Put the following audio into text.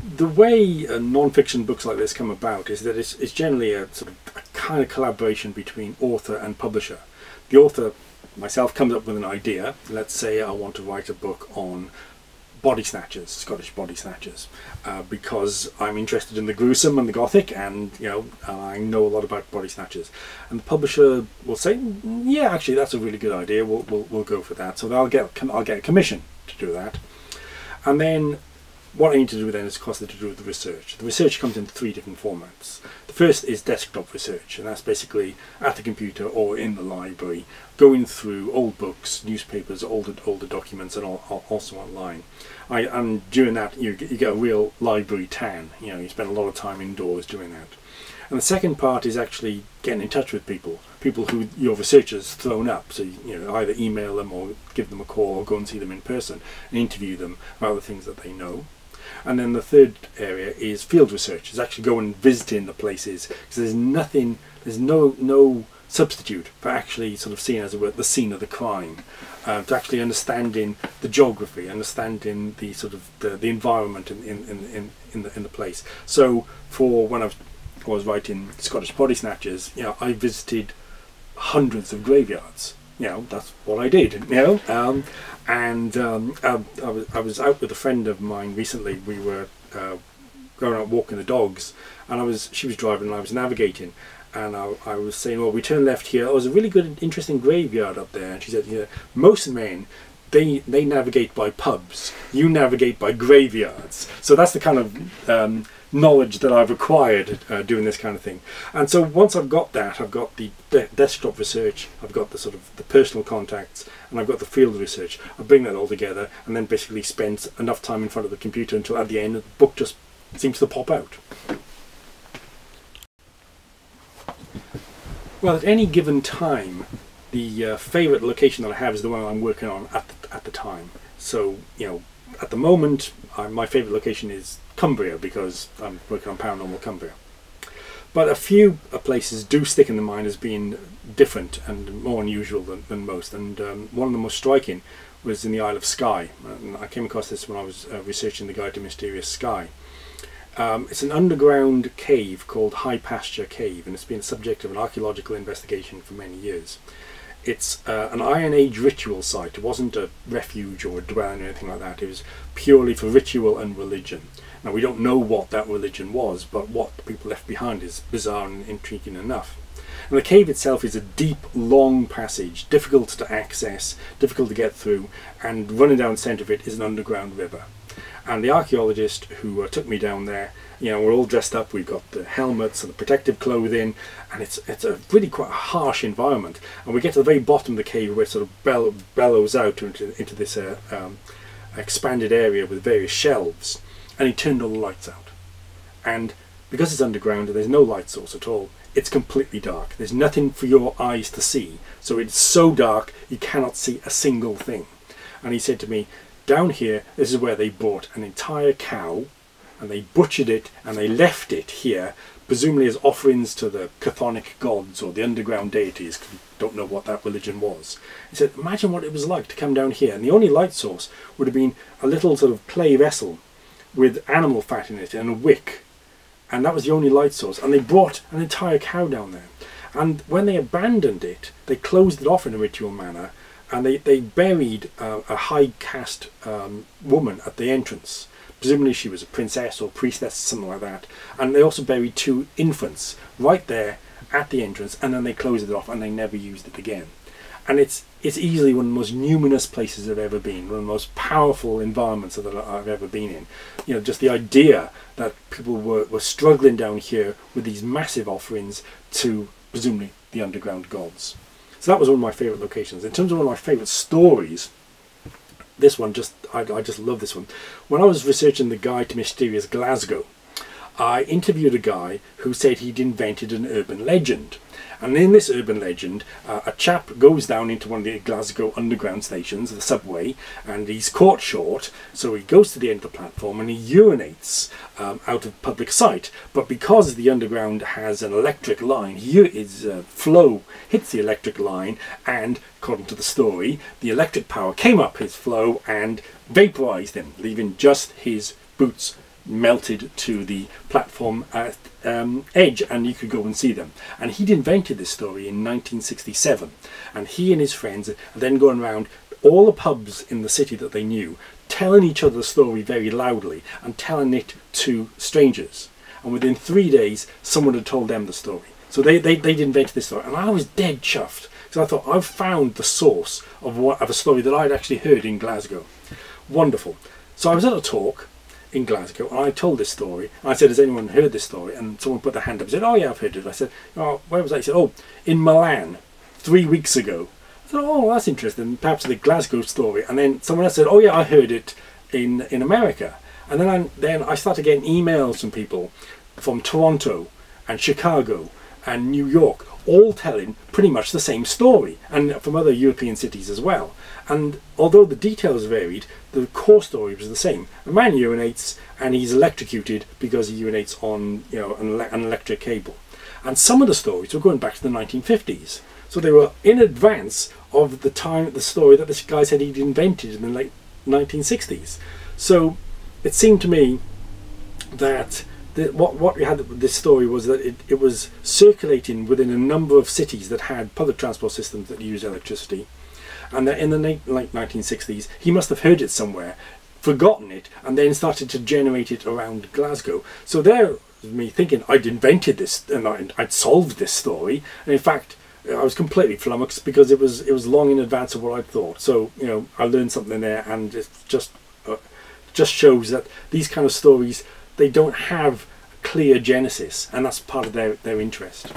the way non-fiction books like this come about is that it's generally a sort of a kind of collaboration between author and publisher. The author, myself, comes up with an idea. Let's say I want to write a book on body snatchers, Scottish body snatchers, because I'm interested in the gruesome and the gothic, and I know a lot about body snatchers. And the publisher will say, yeah, actually that's a really good idea. We'll go for that. So I'll get a commission to do that. And then what I need to do then is, of course, to do with the research. The research comes in 3 different formats. The first is desktop research, and that's basically at the computer or in the library, going through old books, newspapers, older documents, and also online. And during that, you get a real library tan. You spend a lot of time indoors doing that. And the second part is actually getting in touch with people who your research has thrown up. So either email them or give them a call or go and see them in person and interview them about the things that they know. And then the third area is field research. Is actually going and visiting the places, because there's no substitute for actually sort of seeing, as it were, the scene of the crime, to actually understanding the geography, understanding the sort of the environment in the place. So for when I was writing Scottish Body Snatchers, I visited hundreds of graveyards. That's what I did. I was out with a friend of mine recently. We were going out walking the dogs, and she was driving and I was navigating, and I was saying, well, we turn left here. Oh, there's a really good, interesting graveyard up there. And she said, most men, they navigate by pubs. You navigate by graveyards. So that's the kind of knowledge that I've acquired doing this kind of thing. And so once I've got that, I've got the desktop research, I've got the sort of the personal contacts, and I've got the field research. I bring that all together and then basically spend enough time in front of the computer until at the end the book just seems to pop out. Well, at any given time, the favourite location that I have is the one I'm working on at the time. So at the moment, my favourite location is Cumbria, because I'm working on paranormal Cumbria. But a few places do stick in the mind as being different and more unusual than most, and one of the most striking was in the Isle of Skye. And I came across this when I was researching the Guide to Mysterious Skye. It's an underground cave called High Pasture Cave, and it's been the subject of an archaeological investigation for many years. It's an Iron Age ritual site. It wasn't a refuge or a dwelling or anything like that. It was purely for ritual and religion. Now, we don't know what that religion was, but what the people left behind is bizarre and intriguing enough. And the cave itself is a deep, long passage, difficult to access, difficult to get through, and running down the centre of it is an underground river. And the archaeologist who took me down there, we're all dressed up, we've got the helmets and the protective clothing, and it's a really quite a harsh environment. And we get to the very bottom of the cave where it sort of bellows out into this expanded area with various shelves. And he turned all the lights out. And because it's underground and there's no light source at all, it's completely dark. There's nothing for your eyes to see. So it's so dark you cannot see a single thing. And he said to me, down here, this is where they bought an entire cow, and they butchered it and they left it here, presumably as offerings to the chthonic gods or the underground deities, because we don't know what that religion was. He said, imagine what it was like to come down here, and the only light source would have been a little sort of clay vessel with animal fat in it and a wick, and that was the only light source. And they brought an entire cow down there, and when they abandoned it, they closed it off in a ritual manner, and they buried a high caste woman at the entrance. Presumably she was a princess or priestess, something like that. And they also buried 2 infants right there at the entrance, and then they closed it off and they never used it again. And it's easily one of the most numinous places I've ever been, one of the most powerful environments that I've ever been in. Just the idea that people were struggling down here with these massive offerings to presumably the underground gods. So that was one of my favourite locations. In terms of one of my favourite stories, this one I just love this one. When I was researching the Guide to Mysterious Glasgow, I interviewed a guy who said he'd invented an urban legend. And in this urban legend, a chap goes down into one of the Glasgow underground stations, the subway, and he's caught short, so he goes to the end of the platform and he urinates out of public sight. But because the underground has an electric line, his flow hits the electric line, and according to the story, the electric power came up his flow and vaporized him, leaving just his boots melted to the platform at edge, and you could go and see them. And he'd invented this story in 1967, and he and his friends are then going around all the pubs in the city that they knew, telling each other the story very loudly and telling it to strangers. And within 3 days, someone had told them the story. So they'd invented this story, and I was dead chuffed, because I thought, I've found the source of a story that I'd actually heard in Glasgow. Wonderful. So I was at a talk in Glasgow, and I told this story, and I said, has anyone heard this story? And someone put their hand up and said, oh yeah, I've heard it. I said, oh, where was I? He said, oh, in Milan, 3 weeks ago. I said, oh, that's interesting, perhaps the Glasgow story. And then someone else said, oh yeah, I heard it in America. And then I started getting emails from people from Toronto and Chicago and New York, all telling pretty much the same story, and from other European cities as well. And although the details varied, the core story was the same. A man urinates, and he's electrocuted because he urinates on, you know, an electric cable. And some of the stories were going back to the 1950s, so they were in advance of the time, the story that this guy said he'd invented in the late 1960s. So it seemed to me that what we had with this story was that it was circulating within a number of cities that had public transport systems that used electricity, and that in the late 1960s he must have heard it somewhere, forgotten it, and then started to generate it around Glasgow. So there was me thinking I'd invented this and I'd solved this story, and in fact I was completely flummoxed because it was long in advance of what I'd thought. So, you know, I learned something there, and it just shows that these kind of stories, they don't have a clear genesis, and that's part of their interest.